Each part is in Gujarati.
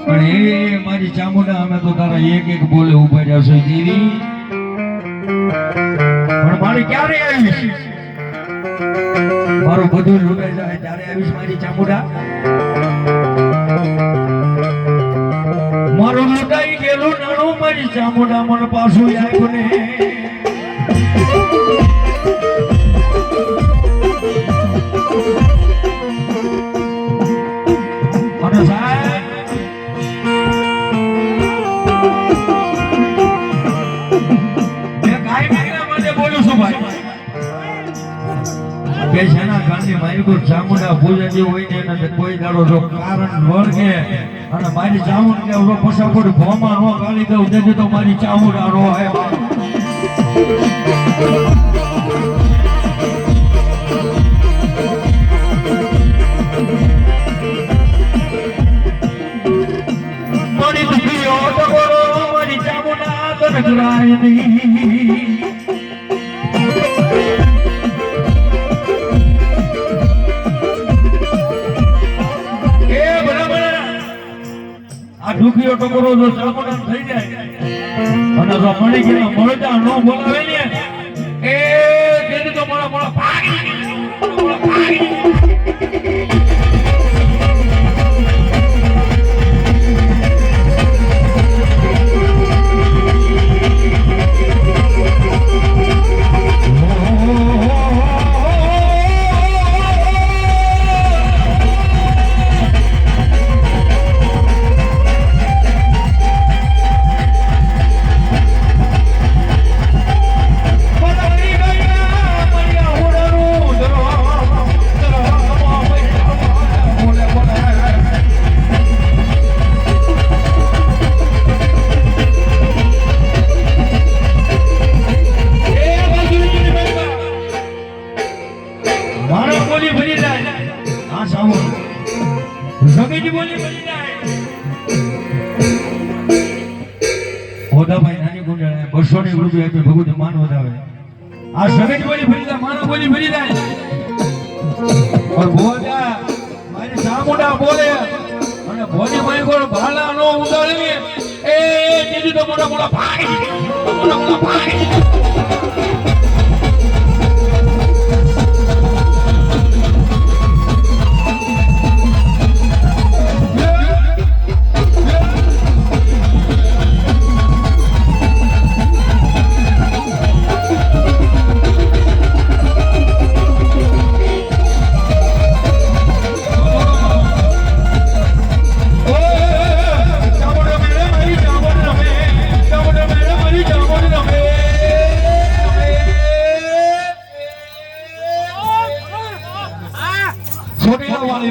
પણ એ મારી ચામુંડા અમે તો તારા એક એક બોલે ઉભા જશો દેવી, પણ મારી ક્યારે આવીશ? મારું બધું લૂંટાઈ જાય ત્યારે આવીશ મારી ચામુંડા? મારું લૂંટાઈ ગયેલું નાણું મારી ચામુંડા મને પાછું આવ્યું ને. અને સાહેબ મેં કાંઈ મહિના માટે બોલું છું ભાઈ કે જેના કાંડી મારી કોઈ ચામુંડા પૂજાજી હોય ને એને કોઈ દાડો જો કારણ વળગે અને મારી ચામુંડ કે ઓલો પસાપડ ભોમાં નો ગાલી દઉં દેજે તો મારી ચામુંડા રો હે. મારી દીકરીઓ તો બોલો મારી ચામુંડા તો નજરાય નહીં. દુખીઓ ટકોરો જો ચામુંડા થઈ જાય અને જો મળી ગયા મળતા ન બોલાવે ને એ તેથી તો મોળા મોળા ભાગી ભગવતી માન વધાવે આ સગજ બોલી ભરી જાય માનો બોલી ભરી જાય પણ ભોજા મારી ચામુંડા બોલે અને ભોજી મારી કોણ ભાલા નો ઉડાડે એ દીદી તો મોટા મોટા ભાગી મોટા મોટા ભાગી.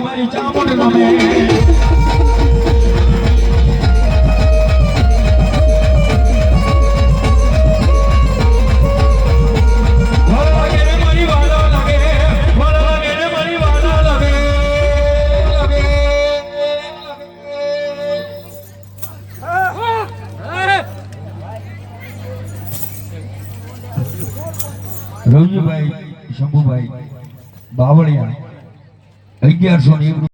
મારી ચામુંડ રમે રવજીભાઈ શંભુભાઈ બાવળિયા 1100